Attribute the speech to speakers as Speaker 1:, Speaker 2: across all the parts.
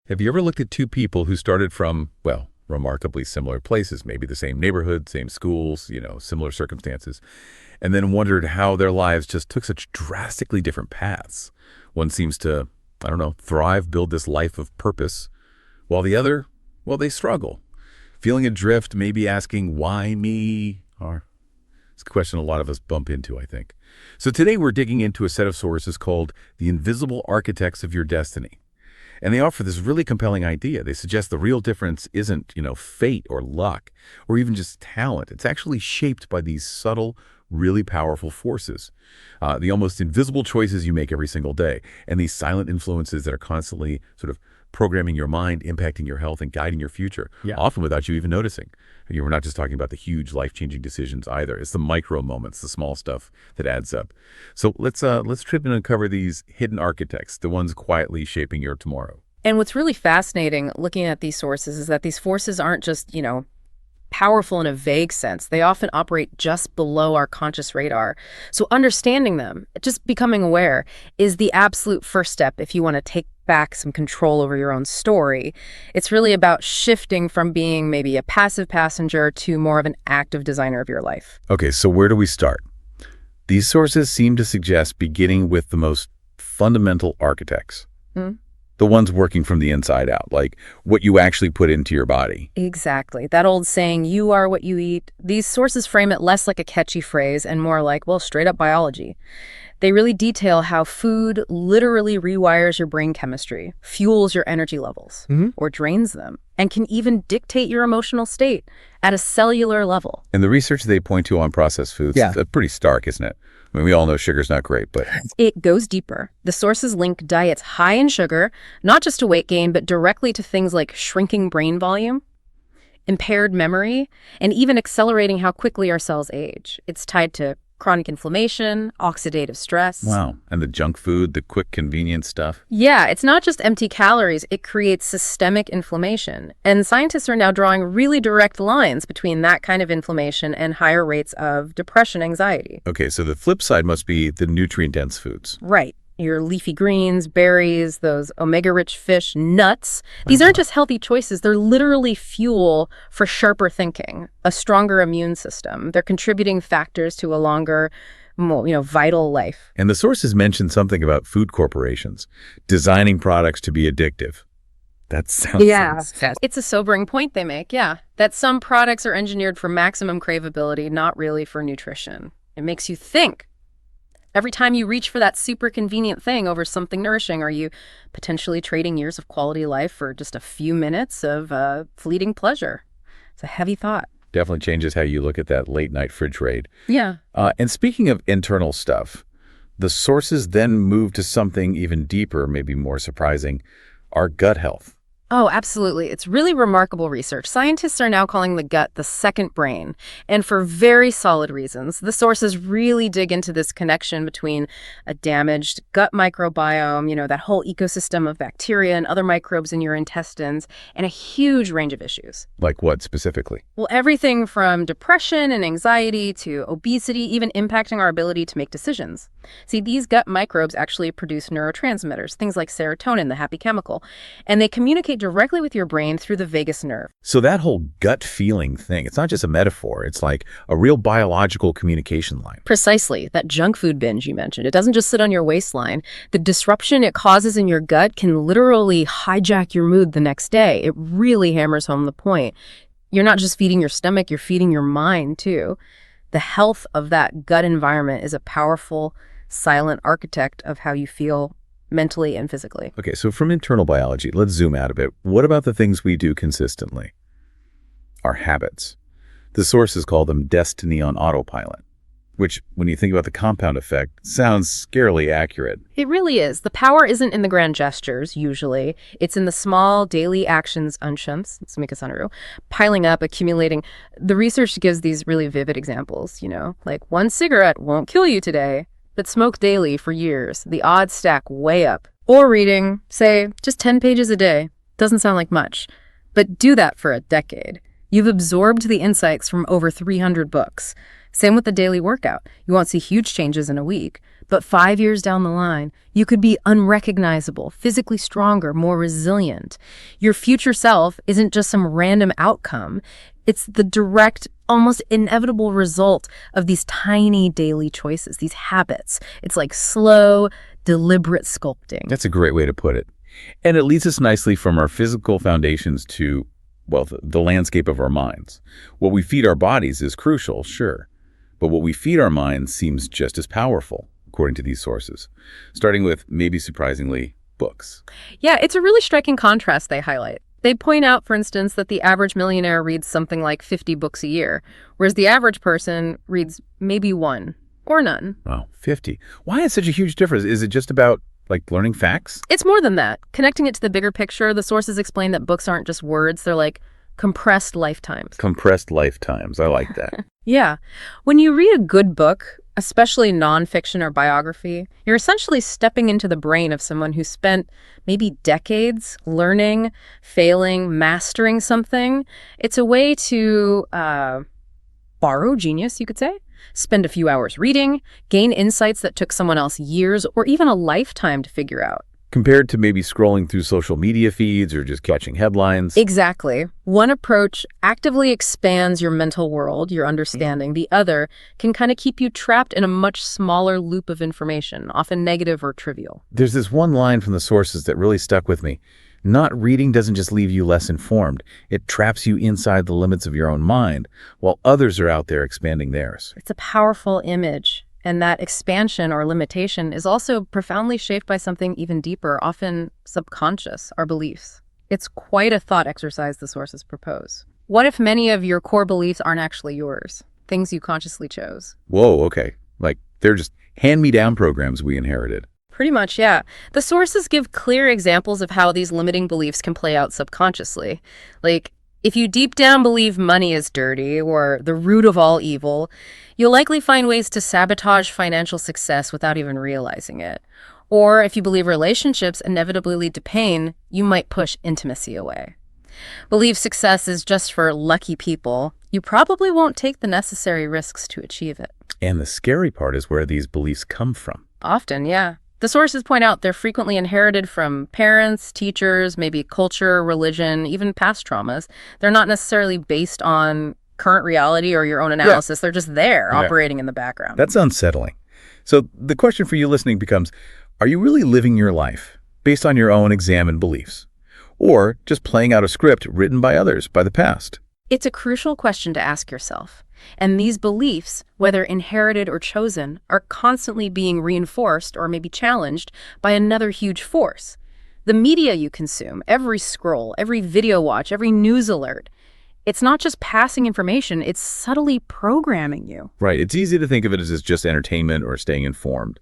Speaker 1: Have you ever looked at two people who started from, well, remarkably similar places, maybe the same neighborhood, same schools, similar circumstances, and then wondered how their lives just took such drastically different paths? One seems to, I don't know, thrive, build this life of purpose, while the other, well, they struggle. Feeling adrift, maybe asking, why me? Or it's a question a lot of us bump into, I think. So today we're digging into a set of sources called The Invisible Architects of Your Destiny. And they offer this really compelling idea. They suggest the real difference isn't, fate or luck or even just talent. It's actually shaped by these subtle, really powerful forces, the almost invisible choices you make every single day, and these silent influences that are constantly sort of programming your mind, impacting your health, and guiding your future, often without you even noticing. We're not just talking about the huge life-changing decisions either. It's the micro moments, the small stuff that adds up. So let's trip and uncover these hidden architects, the ones quietly shaping your tomorrow.
Speaker 2: And what's really fascinating looking at these sources is that these forces aren't just, powerful in a vague sense. They often operate just below our conscious radar. So understanding them, just becoming aware, is the absolute first step if you want to take back some control over your own story. It's really about shifting from being maybe a passive passenger to more of an active designer of your life.
Speaker 1: Okay, so where do we start? These sources seem to suggest beginning with the most fundamental architects. The ones working from the inside out, like what you actually put into your body.
Speaker 2: Exactly. That old saying, you are what you eat. These sources frame it less like a catchy phrase and more like, well, straight up biology. They really detail how food literally rewires your brain chemistry, fuels your energy levels, or drains them, and can even dictate your emotional state at a cellular level.
Speaker 1: And the research they point to on processed foods is pretty stark, isn't it? I mean, we all know sugar's not great, but...
Speaker 2: It goes deeper. The sources link diets high in sugar, not just to weight gain, but directly to things like shrinking brain volume, impaired memory, and even accelerating how quickly our cells age. It's tied to chronic inflammation, oxidative stress.
Speaker 1: Wow. And the junk food, the quick, convenient stuff.
Speaker 2: Yeah, it's not just empty calories. It creates systemic inflammation. And scientists are now drawing really direct lines between that kind of inflammation and higher rates of depression, anxiety.
Speaker 1: Okay, so the flip side must be the nutrient-dense foods.
Speaker 2: Right. Your leafy greens, berries, those omega-rich fish, nuts. These aren't just healthy choices. They're literally fuel for sharper thinking, a stronger immune system. They're contributing factors to a longer, more, vital life.
Speaker 1: And the sources mention something about food corporations designing products to be addictive. That sounds...
Speaker 2: Yeah. It's a sobering point they make, that some products are engineered for maximum craveability, not really for nutrition. It makes you think. Every time you reach for that super convenient thing over something nourishing, are you potentially trading years of quality life for just a few minutes of fleeting pleasure? It's a heavy thought.
Speaker 1: Definitely changes how you look at that late night fridge raid.
Speaker 2: Yeah.
Speaker 1: And speaking of internal stuff, the sources then move to something even deeper, maybe more surprising, our gut health.
Speaker 2: Oh, absolutely. It's really remarkable research. Scientists are now calling the gut the second brain, and for very solid reasons. The sources really dig into this connection between a damaged gut microbiome, that whole ecosystem of bacteria and other microbes in your intestines, and a huge range of issues.
Speaker 1: Like what specifically?
Speaker 2: Well, everything from depression and anxiety to obesity, even impacting our ability to make decisions. See, these gut microbes actually produce neurotransmitters, things like serotonin, the happy chemical, and they communicate directly with your brain through the vagus nerve.
Speaker 1: So that whole gut feeling thing, it's not just a metaphor. It's like a real biological communication line.
Speaker 2: Precisely. That junk food binge you mentioned, it doesn't just sit on your waistline. The disruption it causes in your gut can literally hijack your mood the next day. It really hammers home the point. You're not just feeding your stomach, you're feeding your mind too. The health of that gut environment is a powerful, silent architect of how you feel mentally and physically.
Speaker 1: Okay, so from internal biology, let's zoom out a bit. What about the things we do consistently? Our habits. The sources call them destiny on autopilot, which, when you think about the compound effect, sounds scarily accurate.
Speaker 2: It really is. The power isn't in the grand gestures, usually. It's in the small daily actions, unshunts, let's make it sound real, piling up, accumulating. The research gives these really vivid examples, like one cigarette won't kill you today, but smoke daily for years. The odds stack way up. Or reading, say, just 10 pages a day. Doesn't sound like much. But do that for a decade. You've absorbed the insights from over 300 books. Same with the daily workout. You won't see huge changes in a week, but 5 years down the line, you could be unrecognizable, physically stronger, more resilient. Your future self isn't just some random outcome. It's the direct, almost inevitable result of these tiny daily choices, these habits. It's like slow, deliberate sculpting.
Speaker 1: That's a great way to put it. And it leads us nicely from our physical foundations to, well, the landscape of our minds. What we feed our bodies is crucial, sure, but what we feed our minds seems just as powerful, according to these sources, starting with, maybe surprisingly, books.
Speaker 2: Yeah, it's a really striking contrast they highlight. They point out, for instance, that the average millionaire reads something like 50 books a year, whereas the average person reads maybe one or none.
Speaker 1: Wow, 50. Why is such a huge difference? Is it just about, like, learning facts?
Speaker 2: It's more than that. Connecting it to the bigger picture, the sources explain that books aren't just words, they're like compressed lifetimes.
Speaker 1: Compressed lifetimes. I like that.
Speaker 2: Yeah. When you read a good book, especially nonfiction or biography, you're essentially stepping into the brain of someone who spent maybe decades learning, failing, mastering something. It's a way to borrow genius, you could say, spend a few hours reading, gain insights that took someone else years or even a lifetime to figure out.
Speaker 1: Compared to maybe scrolling through social media feeds or just catching headlines.
Speaker 2: Exactly. One approach actively expands your mental world, your understanding. The other can kind of keep you trapped in a much smaller loop of information, often negative or trivial.
Speaker 1: There's this one line from the sources that really stuck with me. Not reading doesn't just leave you less informed. It traps you inside the limits of your own mind, while others are out there expanding theirs.
Speaker 2: It's a powerful image. And that expansion or limitation is also profoundly shaped by something even deeper, often subconscious, our beliefs. It's quite a thought exercise the sources propose. What if many of your core beliefs aren't actually yours, things you consciously chose?
Speaker 1: Whoa, okay. Like, they're just hand-me-down programs we inherited.
Speaker 2: Pretty much, yeah. The sources give clear examples of how these limiting beliefs can play out subconsciously. Like, if you deep down believe money is dirty or the root of all evil, you'll likely find ways to sabotage financial success without even realizing it. Or if you believe relationships inevitably lead to pain, you might push intimacy away. Believe success is just for lucky people, you probably won't take the necessary risks to achieve it.
Speaker 1: And the scary part is where these beliefs come from.
Speaker 2: Often, yeah. The sources point out they're frequently inherited from parents, teachers, maybe culture, religion, even past traumas. They're not necessarily based on current reality or your own analysis. Yeah. They're just there, operating in the background.
Speaker 1: That's unsettling. So the question for you listening becomes, are you really living your life based on your own examined beliefs? Or just playing out a script written by others, by the past?
Speaker 2: It's a crucial question to ask yourself. And these beliefs, whether inherited or chosen, are constantly being reinforced or maybe challenged by another huge force. The media you consume, every scroll, every video watch, every news alert, it's not just passing information, it's subtly programming you.
Speaker 1: Right. It's easy to think of it as just entertainment or staying informed.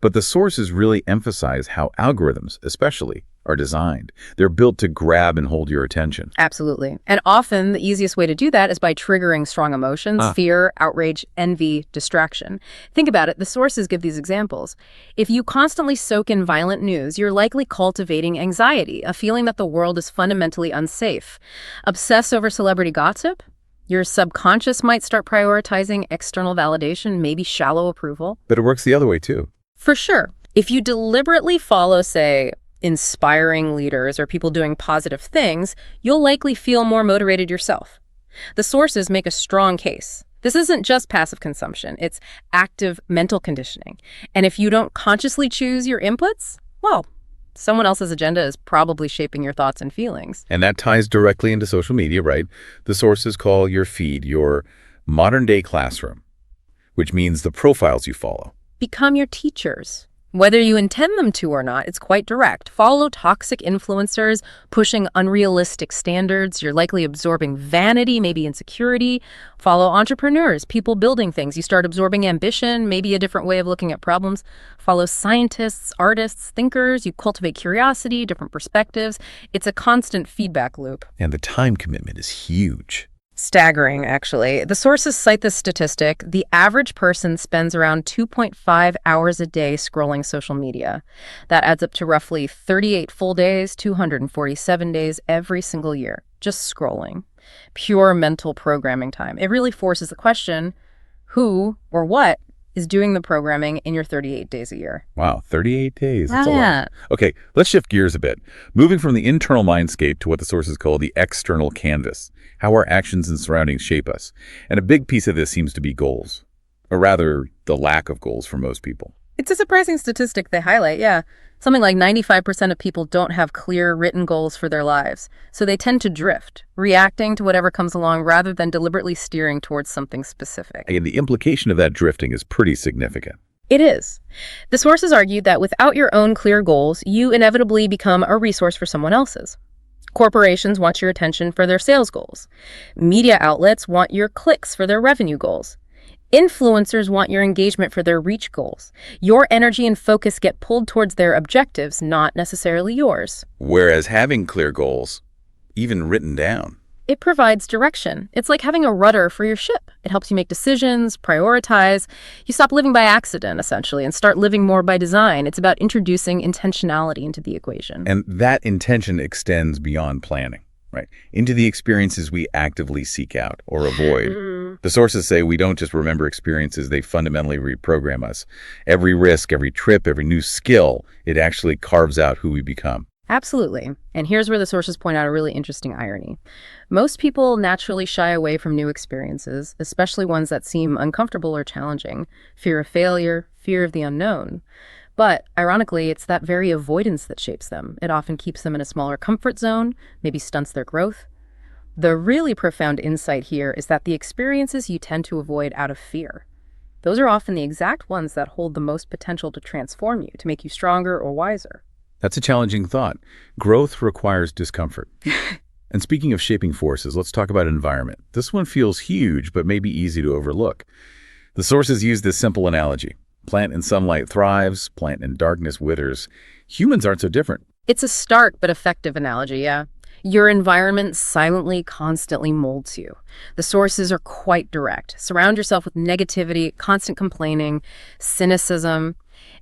Speaker 1: But the sources really emphasize how algorithms, especially, are designed. They're built to grab and hold your attention.
Speaker 2: Absolutely. And often the easiest way to do that is by triggering strong emotions, fear, outrage, envy, distraction. Think about it. The sources give these examples. If you constantly soak in violent news, you're likely cultivating anxiety, a feeling that the world is fundamentally unsafe. Obsess over celebrity gossip? Your subconscious might start prioritizing external validation, maybe shallow approval.
Speaker 1: But it works the other way too.
Speaker 2: For sure. If you deliberately follow, say, inspiring leaders or people doing positive things, you'll likely feel more motivated yourself. The sources make a strong case. This isn't just passive consumption, it's active mental conditioning. And if you don't consciously choose your inputs, well, someone else's agenda is probably shaping your thoughts and feelings.
Speaker 1: And that ties directly into social media, right? The sources call your feed your modern-day classroom, which means the profiles you follow
Speaker 2: become your teachers. Whether you intend them to or not, it's quite direct. Follow toxic influencers pushing unrealistic standards. You're likely absorbing vanity, maybe insecurity. Follow entrepreneurs, people building things. You start absorbing ambition, maybe a different way of looking at problems. Follow scientists, artists, thinkers. You cultivate curiosity, different perspectives. It's a constant feedback loop.
Speaker 1: And the time commitment is huge.
Speaker 2: Staggering, actually. The sources cite this statistic. The average person spends around 2.5 hours a day scrolling social media. That adds up to roughly 38 full days, 247 days every single year, just scrolling. Pure mental programming time. It really forces the question, Who or what is doing the programming in your 38 days a year?
Speaker 1: Wow, 38 days. That's a
Speaker 2: Yeah.
Speaker 1: lot. Okay, let's shift gears a bit. Moving from the internal mindscape to what the sources call the external canvas, how our actions and surroundings shape us. And a big piece of this seems to be goals, or rather, the lack of goals for most people.
Speaker 2: It's a surprising statistic they highlight, yeah. Something like 95% of people don't have clear written goals for their lives, so they tend to drift, reacting to whatever comes along rather than deliberately steering towards something specific.
Speaker 1: And the implication of that drifting is pretty significant.
Speaker 2: It is. The sources argue that without your own clear goals, you inevitably become a resource for someone else's. Corporations want your attention for their sales goals. Media outlets want your clicks for their revenue goals. Influencers want your engagement for their reach goals. Your energy and focus get pulled towards their objectives, not necessarily yours.
Speaker 1: Whereas having clear goals, even written down,
Speaker 2: It provides direction. It's like having a rudder for your ship. It helps you make decisions, prioritize. You stop living by accident, essentially, and start living more by design. It's about introducing intentionality into the equation.
Speaker 1: and that intention extends beyond planning, right? Into the experiences we actively seek out or avoid. The sources say we don't just remember experiences, they fundamentally reprogram us. Every risk, every trip, every new skill, it actually carves out who we become.
Speaker 2: Absolutely. And here's where the sources point out a really interesting irony. Most people naturally shy away from new experiences, especially ones that seem uncomfortable or challenging. Fear of failure, fear of the unknown. But ironically, it's that very avoidance that shapes them. It often keeps them in a smaller comfort zone, maybe stunts their growth. The really profound insight here is that the experiences you tend to avoid out of fear, those are often the exact ones that hold the most potential to transform you, to make you stronger or wiser.
Speaker 1: That's a challenging thought. Growth requires discomfort. And speaking of shaping forces, let's talk about environment. This one feels huge, but maybe easy to overlook. The sources use this simple analogy. Plant in sunlight thrives, plant in darkness withers. Humans aren't so different.
Speaker 2: It's a stark but effective analogy, yeah. Your environment silently, constantly molds you. The sources are quite direct. Surround yourself with negativity, constant complaining, cynicism.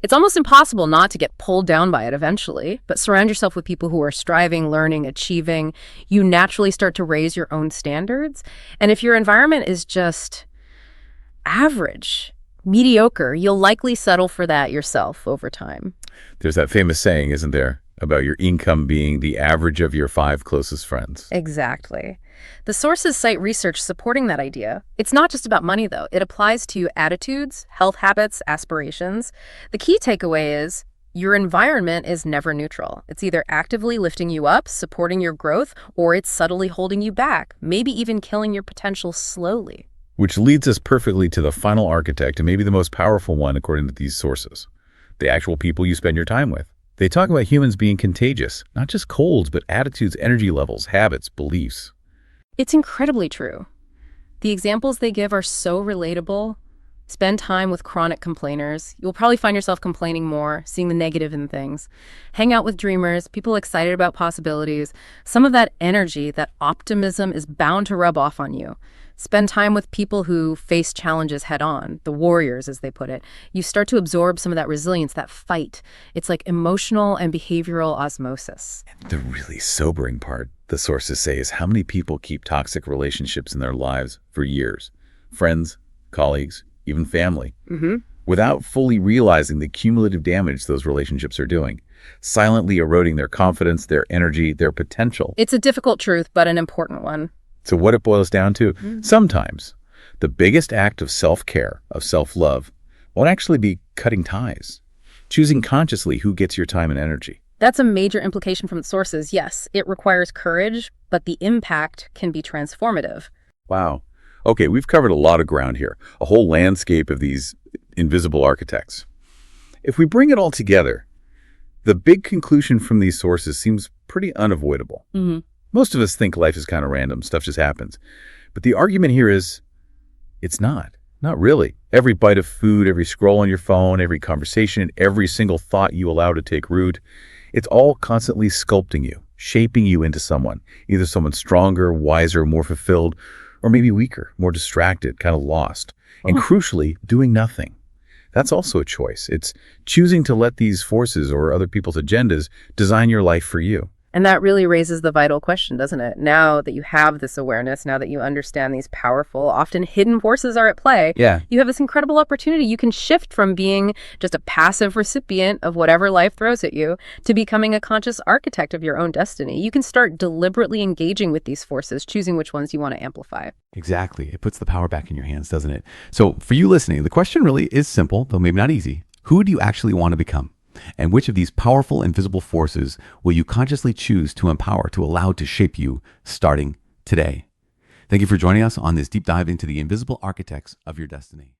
Speaker 2: It's almost impossible not to get pulled down by it eventually, but surround yourself with people who are striving, learning, achieving. You naturally start to raise your own standards. And if your environment is just average, mediocre, you'll likely settle for that yourself over time.
Speaker 1: There's that famous saying, isn't there, about your income being the average of your 5 closest friends.
Speaker 2: Exactly. The sources cite research supporting that idea. It's not just about money, though. It applies to attitudes, health habits, aspirations. The key takeaway is your environment is never neutral. It's either actively lifting you up, supporting your growth, or it's subtly holding you back, maybe even killing your potential slowly.
Speaker 1: Which leads us perfectly to the final architect, and maybe the most powerful one according to these sources, the actual people you spend your time with. They talk about humans being contagious, not just colds, but attitudes, energy levels, habits, beliefs.
Speaker 2: It's incredibly true. The examples they give are so relatable. Spend time with chronic complainers. You'll probably find yourself complaining more, seeing the negative in things. Hang out with dreamers, people excited about possibilities. Some of that energy, that optimism is bound to rub off on you. Spend time with people who face challenges head on, the warriors, as they put it. You start to absorb some of that resilience, that fight. It's like emotional and behavioral osmosis.
Speaker 1: The really sobering part, the sources say, is how many people keep toxic relationships in their lives for years. Friends, colleagues, even family. Without fully realizing the cumulative damage those relationships are doing, silently eroding their confidence, their energy, their potential.
Speaker 2: It's a difficult truth, but an important one.
Speaker 1: So what it boils down to, sometimes the biggest act of self-care, of self-love, won't actually be cutting ties, choosing consciously who gets your time and energy.
Speaker 2: That's a major implication from the sources. Yes, it requires courage, but the impact can be transformative.
Speaker 1: Wow. Okay, we've covered a lot of ground here, a whole landscape of these invisible architects. If we bring it all together, the big conclusion from these sources seems pretty unavoidable. Most of us think life is kind of random, stuff just happens. But the argument here is, it's not. Not really. Every bite of food, every scroll on your phone, every conversation, every single thought you allow to take root, it's all constantly sculpting you, shaping you into someone, either someone stronger, wiser, more fulfilled, or maybe weaker, more distracted, kind of lost. And crucially, doing nothing. That's also a choice. It's choosing to let these forces or other people's agendas design your life for you.
Speaker 2: And that really raises the vital question, doesn't it? Now that you have this awareness, now that you understand these powerful, often hidden forces are at play,
Speaker 1: Yeah.
Speaker 2: you have this incredible opportunity. You can shift from being just a passive recipient of whatever life throws at you to becoming a conscious architect of your own destiny. You can start deliberately engaging with these forces, choosing which ones you want to amplify.
Speaker 3: Exactly. It puts the power back in your hands, doesn't it? So for you listening, the question really is simple, though maybe not easy. Who do you actually want to become? And which of these powerful invisible forces will you consciously choose to empower, to allow to shape you starting today? Thank you for joining us on this deep dive into the invisible architects of your destiny.